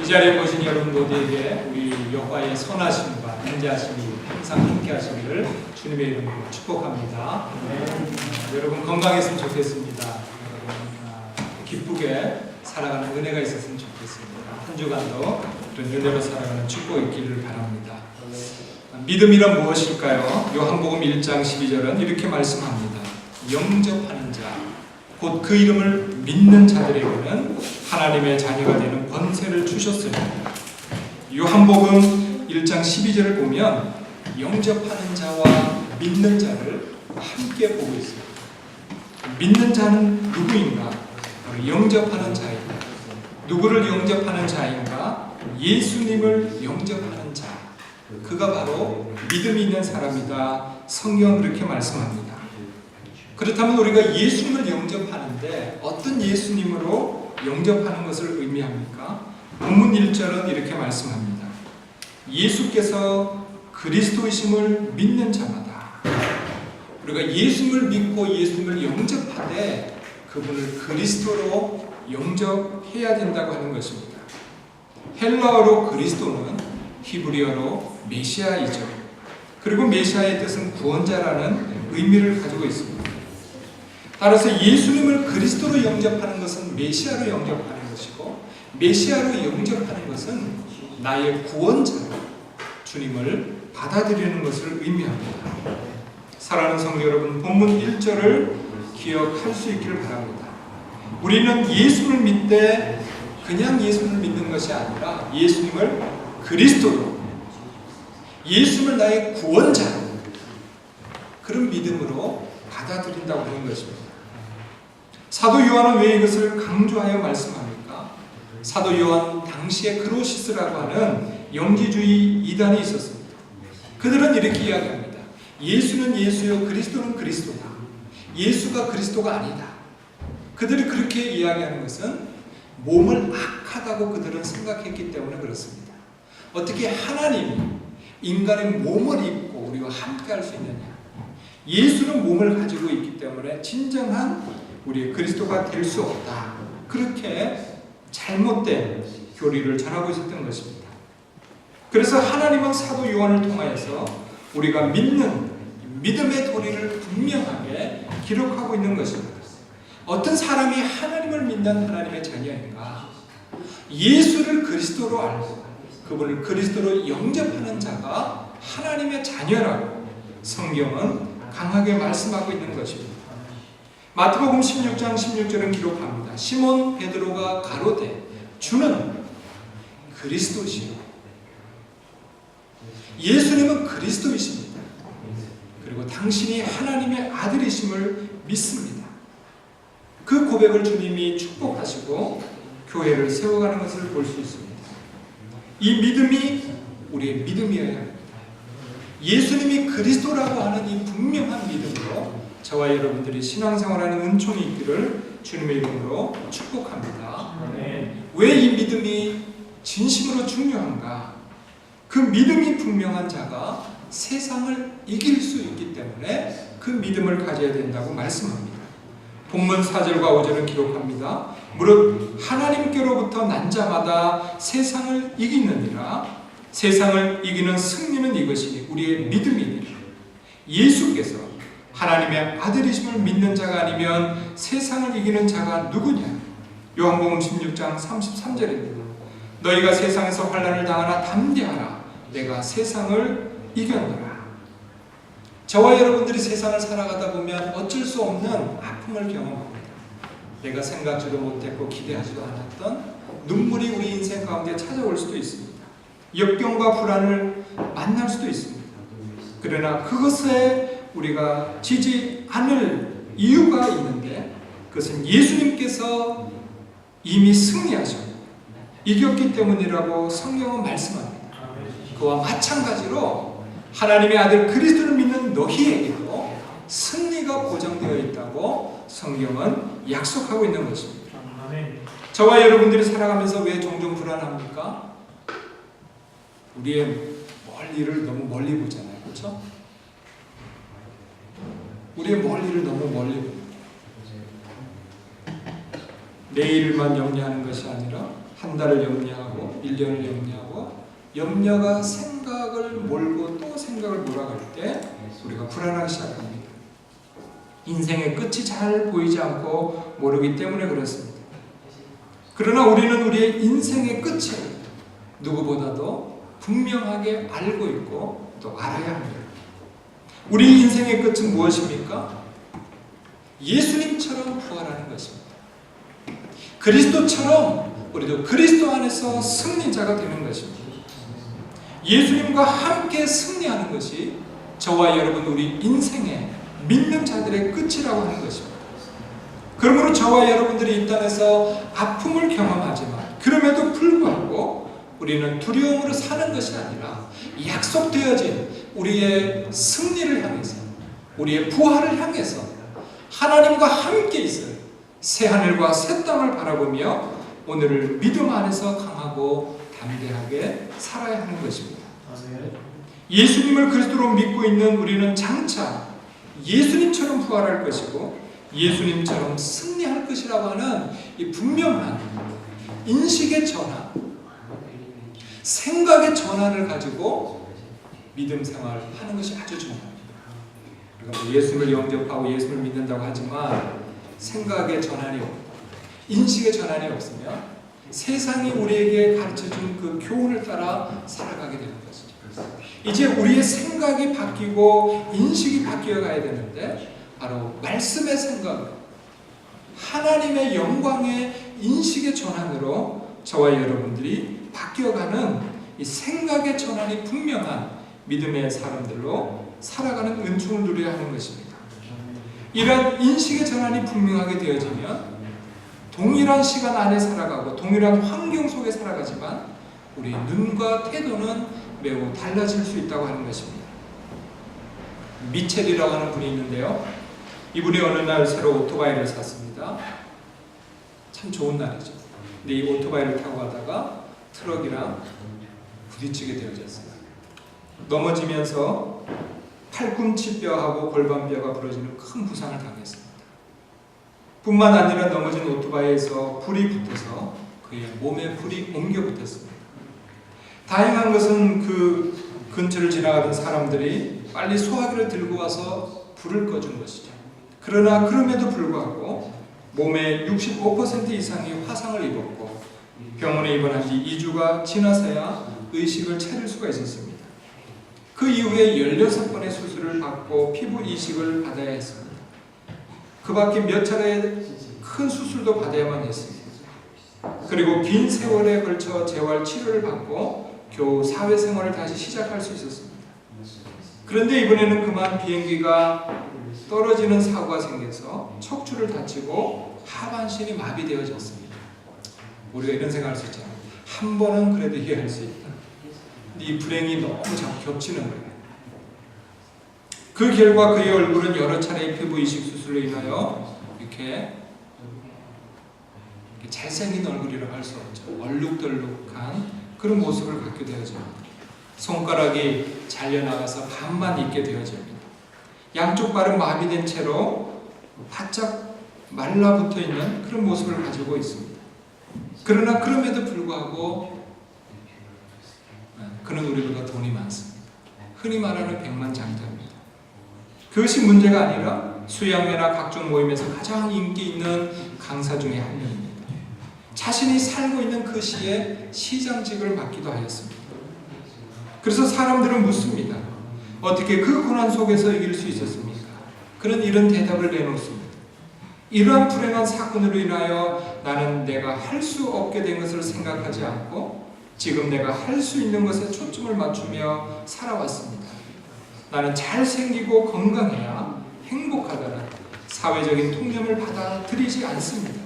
이 자리에 모신 여러분 모두에게 우리 여호와의 선하심과 인자하심이 항상 함께 하시기를 주님의 이름으로 축복합니다. 여러분 건강했으면 좋겠습니다. 여러분 기쁘게 살아가는 은혜가 있었으면 좋겠습니다. 한 주간도 그런 은혜로 살아가는 축복이 있기를 바랍니다. 믿음이란 무엇일까요? 요한복음 1장 12절은 이렇게 말씀합니다. 영접하는 자, 곧 그 이름을 믿는 자들에게는 하나님의 자녀가 되는 권세를 주셨으니. 요한복음 1장 12절을 보면 영접하는 자와 믿는 자를 함께 보고 있습니다. 믿는 자는 누구인가? 영접하는 자입니다. 누구를 영접하는 자인가? 예수님을 영접하는 자. 그가 바로 믿음이 있는 사람이다. 성경은 그렇게 말씀합니다. 그렇다면 우리가 예수님을 영접하는데 어떤 예수님으로 영접하는 것을 의미합니까? 본문 1절은 이렇게 말씀합니다. 예수께서 그리스도이심을 믿는 자마다. 우리가 예수님을 믿고 예수님을 영접하되 그분을 그리스도로 영접해야 된다고 하는 것입니다. 헬라어로 그리스도는 히브리어로 메시아이죠. 그리고 메시아의 뜻은 구원자라는 의미를 가지고 있습니다. 따라서 예수님을 그리스도로 영접하는 것은 메시아로 영접하는 것이고, 메시아로 영접하는 것은 나의 구원자로 주님을 받아들이는 것을 의미합니다. 사랑하는 성도 여러분, 본문 1절을 기억할 수 있기를 바랍니다. 우리는 예수를 믿되 그냥 예수를 믿는 것이 아니라 예수님을 그리스도로, 예수님을 나의 구원자로, 그런 믿음으로 받아들인다고 하는 것입니다. 사도 요한은 왜 이것을 강조하여 말씀합니까? 사도 요한 당시에 그노시스라고 하는 영지주의 이단이 있었습니다. 그들은 이렇게 이야기합니다. 예수는 예수요 그리스도는 그리스도다. 예수가 그리스도가 아니다. 그들이 그렇게 이야기하는 것은 몸을 악하다고 그들은 생각했기 때문에 그렇습니다. 어떻게 하나님이 인간의 몸을 입고 우리와 함께 할 수 있느냐? 예수는 몸을 가지고 있기 때문에 진정한 우리의 그리스도가 될 수 없다. 그렇게 잘못된 교리를 전하고 있었던 것입니다. 그래서 하나님은 사도 요한을 통하여서 우리가 믿는 믿음의 도리를 분명하게 기록하고 있는 것입니다. 어떤 사람이 하나님을 믿는 하나님의 자녀인가? 예수를 그리스도로 알고 그분을 그리스도로 영접하는 자가 하나님의 자녀라고 성경은 강하게 말씀하고 있는 것입니다. 마태복음 16장 16절은 기록합니다. 시몬 베드로가 가로되 주는 그리스도시요. 예수님은 그리스도이십니다. 그리고 당신이 하나님의 아들이심을 믿습니다. 그 고백을 주님이 축복하시고 교회를 세워가는 것을 볼 수 있습니다. 이 믿음이 우리의 믿음이어야 합니다. 예수님이 그리스도라고 하는 이 분명한 믿음으로 저와 여러분들이 신앙생활하는 은총이 있기를 주님의 이름으로 축복합니다. 왜 이 믿음이 진심으로 중요한가? 그 믿음이 분명한 자가 세상을 이길 수 있기 때문에 그 믿음을 가져야 된다고 말씀합니다. 본문 4절과 5절은 기록합니다. 무릇 하나님께로부터 난 자마다 세상을 이기느니라. 세상을 이기는 승리는 이것이니 우리의 믿음이니라. 예수께서 하나님의 아들이심을 믿는 자가 아니면 세상을 이기는 자가 누구냐? 요한복음 16장 33절입니다. 너희가 세상에서 환난을 당하나 담대하라. 내가 세상을 이겼노라. 저와 여러분들이 세상을 살아가다 보면 어쩔 수 없는 아픔을 경험합니다. 내가 생각지도 못했고 기대하지도 않았던 눈물이 우리 인생 가운데 찾아올 수도 있습니다. 역경과 불안을 만날 수도 있습니다. 그러나 그것에 우리가 지지 않을 이유가 있는데 그것은 예수님께서 이미 승리하셨고 이겼기 때문이라고 성경은 말씀합니다. 그와 마찬가지로 하나님의 아들 그리스도를 믿는 너희에게도 승리가 보장되어 있다고 성경은 약속하고 있는 것입니다. 저와 여러분들이 살아가면서 왜 종종 불안합니까? 우리의 멀 일을 너무 멀리 보잖아요. 그렇죠? 우리의 멀 일을 너무 멀리 봅니다. 내일만 염려하는 것이 아니라 한 달을 염려하고 1년을 염려하고 염려가 생각을 몰고 또 생각을 몰아갈 때 우리가 불안하기 시작합니다. 인생의 끝이 잘 보이지 않고 모르기 때문에 그렇습니다. 그러나 우리는 우리의 인생의 끝을 누구보다도 분명하게 알고 있고 또 알아야 합니다. 우리 인생의 끝은 무엇입니까? 예수님처럼 부활하는 것입니다. 그리스도처럼 우리도 그리스도 안에서 승리자가 되는 것입니다. 예수님과 함께 승리하는 것이 저와 여러분 우리 인생의 믿는 자들의 끝이라고 하는 것입니다. 그러므로 저와 여러분들이 이 땅에서 아픔을 경험하지만 그럼에도 불구하고 우리는 두려움으로 사는 것이 아니라 약속되어진 우리의 승리를 향해서 우리의 부활을 향해서 하나님과 함께 있어요. 새하늘과 새 땅을 바라보며 오늘을 믿음 안에서 강하고 담대하게 살아야 하는 것입니다. 예수님을 그리스도로 믿고 있는 우리는 장차 예수님처럼 부활할 것이고 예수님처럼 승리할 것이라고 하는 이 분명한 인식의 전환, 생각의 전환을 가지고 믿음 생활을 하는 것이 아주 중요합니다. 우리가 뭐 예수를 영접하고 예수를 믿는다고 하지만 생각의 전환이 없고 인식의 전환이 없으면 세상이 우리에게 가르쳐준 그 교훈을 따라 살아가게 되는 것이죠. 이제 우리의 생각이 바뀌고 인식이 바뀌어 가야 되는데 바로 말씀의 생각, 하나님의 영광의 인식의 전환으로 저와 여러분들이 바뀌어가는 이 생각의 전환이 분명한 믿음의 사람들로 살아가는 은총을 누려야 하는 것입니다. 이런 인식의 전환이 분명하게 되어지면 동일한 시간 안에 살아가고 동일한 환경 속에 살아가지만 우리 눈과 태도는 매우 달라질 수 있다고 하는 것입니다. 미첼이라고 하는 분이 있는데요. 이분이 어느 날 새로 오토바이를 샀습니다. 참 좋은 날이죠. 근데 이 오토바이를 타고 가다가 트럭이랑 부딪히게 되어졌어요. 넘어지면서 팔꿈치뼈하고 골반뼈가 부러지는 큰 부상을 당했습니다. 뿐만 아니라 넘어진 오토바이에서 불이 붙어서 그의 몸에 불이 옮겨 붙었습니다. 다행한 것은 그 근처를 지나가던 사람들이 빨리 소화기를 들고 와서 불을 꺼준 것이죠. 그러나 그럼에도 불구하고 몸의 65% 이상이 화상을 입었고 병원에 입원한 지 2주가 지나서야 의식을 차릴 수가 있었습니다. 그 이후에 16번의 수술을 받고 피부 이식을 받아야 했습니다. 그 밖에 몇 차례 큰 수술도 받아야만 했습니다. 그리고 긴 세월에 걸쳐 재활 치료를 받고 겨우 사회생활을 다시 시작할 수 있었습니다. 그런데 이번에는 그만 비행기가 떨어지는 사고가 생겨서 척추를 다치고 하반신이 마비되어졌습니다. 우리가 이런 생각할 수 있잖아요. 한 번은 그래도 이해할 수 있다. 근데 이 불행이 너무 자꾸 겹치는 거예요. 그 결과 그의 얼굴은 여러 차례의 피부 이식 수술로 인하여 이렇게 잘생긴 얼굴이라고 할 수 없죠. 얼룩덜룩한 그런 모습을 갖게 되어집니다. 손가락이 잘려나가서 반만 있게 되어집니다. 양쪽 발은 마비된 채로 바짝 말라붙어 있는 그런 모습을 가지고 있습니다. 그러나 그럼에도 불구하고 그는 우리보다 돈이 많습니다. 흔히 말하는 백만장자입니다. 그것이 문제가 아니라 수양회나 각종 모임에서 가장 인기 있는 강사 중에 한 명입니다. 자신이 살고 있는 그 시에 시장직을 맡기도 하였습니다. 그래서 사람들은 묻습니다. 어떻게 그 고난 속에서 이길 수 있었습니까? 그는 이런 대답을 내놓습니다. 이러한 불행한 사건으로 인하여 나는 내가 할 수 없게 된 것을 생각하지 않고 지금 내가 할 수 있는 것에 초점을 맞추며 살아왔습니다. 나는 잘생기고 건강해야 행복하다는 사회적인 통념을 받아들이지 않습니다.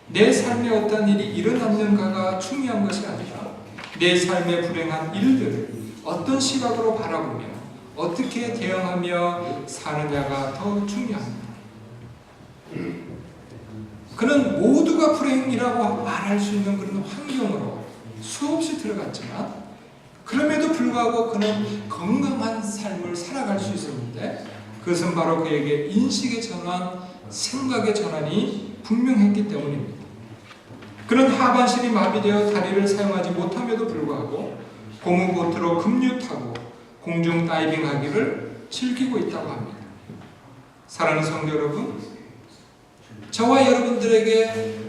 내 삶에 어떤 일이 일어났는가가 중요한 것이 아니라 내 삶의 불행한 일들을 어떤 시각으로 바라보며 어떻게 대응하며 사느냐가 더 중요합니다. 그는 모두가 불행이라고 말할 수 있는 그런 환경으로 수없이 들어갔지만 그럼에도 불구하고 그는 건강한 삶을 살아갈 수 있었는데 그것은 바로 그에게 인식의 전환, 생각의 전환이 분명했기 때문입니다. 그는 하반신이 마비되어 다리를 사용하지 못함에도 불구하고 고무보트로 급류 타고 공중 다이빙하기를 즐기고 있다고 합니다. 사랑하는 성도 여러분, 저와 여러분들에게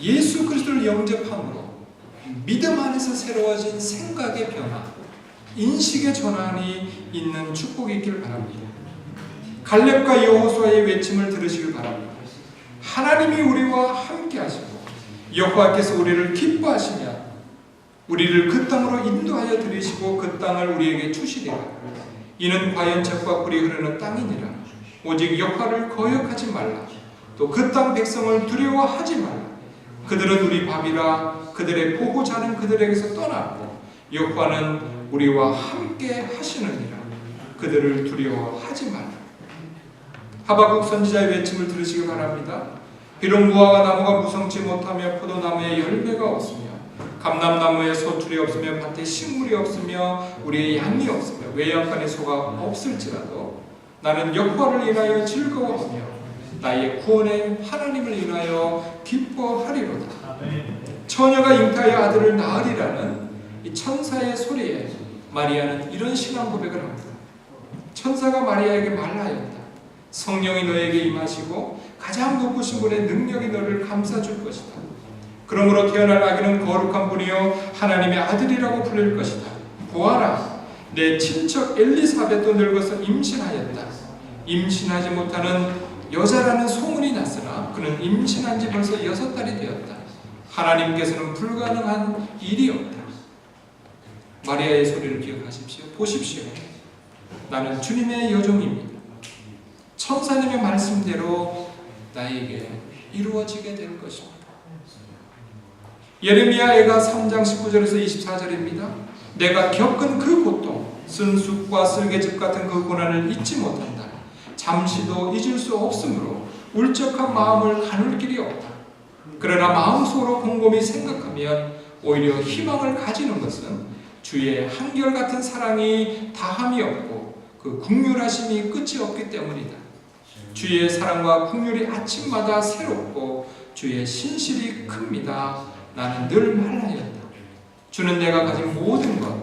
예수 그리스도를 영접함으로 믿음 안에서 새로워진 생각의 변화, 인식의 전환이 있는 축복이 있기를 바랍니다. 갈렙과 여호수아의 외침을 들으시길 바랍니다. 하나님이 우리와 함께 하시고 여호와께서 우리를 기뻐하시며 우리를 그 땅으로 인도하여 들이시고 그 땅을 우리에게 주시리라. 이는 과연 젖과 꿀이 흐르는 땅이니라. 오직 여호와를 거역하지 말라. 또 그 땅 백성을 두려워하지 말라. 그들은 우리 밥이라. 그들의 보호자는 그들에게서 떠났고 여호와는 우리와 함께 하시느니라. 그들을 두려워하지 말라. 하박국 선지자의 외침을 들으시기 바랍니다. 비록 무화과 나무가 무성치 못하며 포도나무에 열매가 없으며 감람나무에 소출이 없으며 밭에 식물이 없으며 우리의 양이 없으며 외양간에 소가 없을지라도 나는 여호와를 인하여 즐거워하며 나의 구원의 하나님을 인하여 기뻐하리로다. 처녀가 잉타하여 아들을 낳으리라는 이 천사의 소리에 마리아는 이런 신앙 고백을 합니다. 천사가 마리아에게 말하였다. 성령이 너에게 임하시고 가장 높으신 분의 능력이 너를 감싸줄 것이다. 그러므로 태어날 아기는 거룩한 분이요 하나님의 아들이라고 불릴 것이다. 보아라, 내 친척 엘리사벳도 늙어서 임신하였다. 임신하지 못하는 여자라는 소문이 났으나 그는 임신한 지 벌써 6달이 되었다. 하나님께서는 불가능한 일이 없다. 마리아의 소리를 기억하십시오. 보십시오. 나는 주님의 여종입니다. 천사님의 말씀대로 나에게 이루어지게 될 것입니다. 예레미야애가 3장 19절에서 24절입니다. 내가 겪은 그 고통, 쓴쑥과 쓸개즙 같은 그 고난을 잊지 못한다. 잠시도 잊을 수 없으므로 울적한 마음을 가눌 길이 없다. 그러나 마음속으로 곰곰이 생각하면 오히려 희망을 가지는 것은 주의 한결같은 사랑이 다함이 없고 그 긍휼하심이 끝이 없기 때문이다. 주의 사랑과 긍휼이 아침마다 새롭고 주의 신실이 큽니다. 나는 늘 말하였다. 주는 내가 가진 모든 것,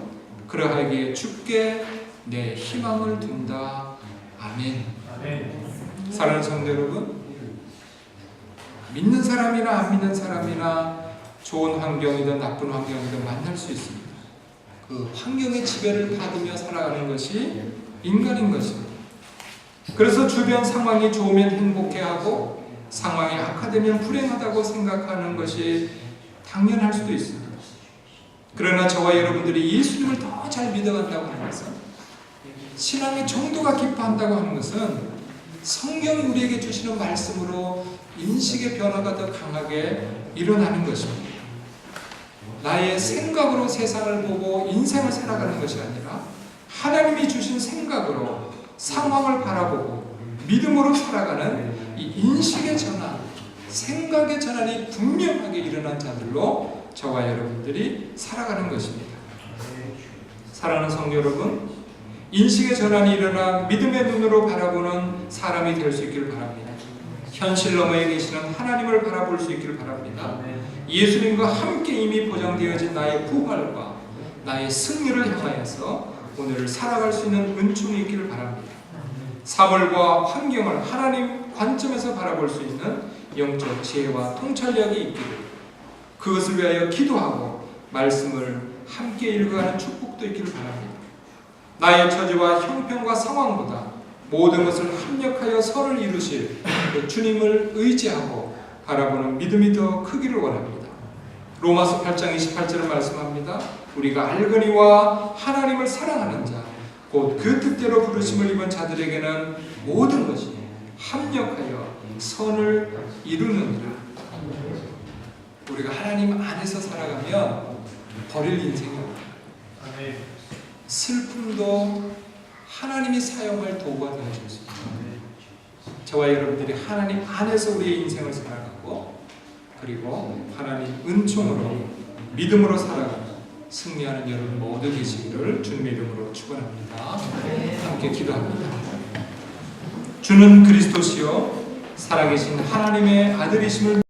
그러하기에 주께 내 희망을 둔다. 아멘. 사랑하는 성도 여러분, 믿는 사람이나 안 믿는 사람이나 좋은 환경이든 나쁜 환경이든 만날 수 있습니다. 그 환경의 지배를 받으며 살아가는 것이 인간인 것입니다. 그래서 주변 상황이 좋으면 행복해하고 상황이 악화되면 불행하다고 생각하는 것이 당연할 수도 있습니다. 그러나 저와 여러분들이 예수님을 더 잘 믿어간다고 하는 것은, 신앙의 정도가 깊어한다고 하는 것은 성경이 우리에게 주시는 말씀으로 인식의 변화가 더 강하게 일어나는 것입니다. 나의 생각으로 세상을 보고 인생을 살아가는 것이 아니라 하나님이 주신 생각으로 상황을 바라보고 믿음으로 살아가는 이 인식의 전환, 생각의 전환이 분명하게 일어난 자들로 저와 여러분들이 살아가는 것입니다. 사랑하는 성도 여러분, 인식의 전환이 일어나 믿음의 눈으로 바라보는 사람이 될 수 있기를 바랍니다. 현실 너머에 계시는 하나님을 바라볼 수 있기를 바랍니다. 예수님과 함께 이미 보장되어진 나의 부활과 나의 승리를 향하여서 오늘을 살아갈 수 있는 은총이 있기를 바랍니다. 사물과 환경을 하나님 관점에서 바라볼 수 있는 영적 지혜와 통찰력이 있기를, 그것을 위하여 기도하고 말씀을 함께 읽어가는 축복도 있기를 바랍니다. 나의 처지와 형편과 상황보다 모든 것을 합력하여 선을 이루실 그 주님을 의지하고 바라보는 믿음이 더 크기를 원합니다. 로마서 8장 28절을 말씀합니다. 우리가 알거니와 하나님을 사랑하는 자, 곧 그 뜻대로 부르심을 입은 자들에게는 모든 것이 합력하여 선을 이루느니라. 우리가 하나님 안에서 살아가면 버릴 인생이 없다. 슬픔도 하나님이 사용할 도구가 되어줄 수 있습니다. 저와 여러분들이 하나님 안에서 우리의 인생을 살아가고, 그리고 하나님 은총으로 믿음으로 살아가고 승리하는 여러분 모두 계시기를 주님의 이름으로 축원합니다. 함께 기도합니다. 주는 그리스도시요 살아계신 하나님의 아들이심을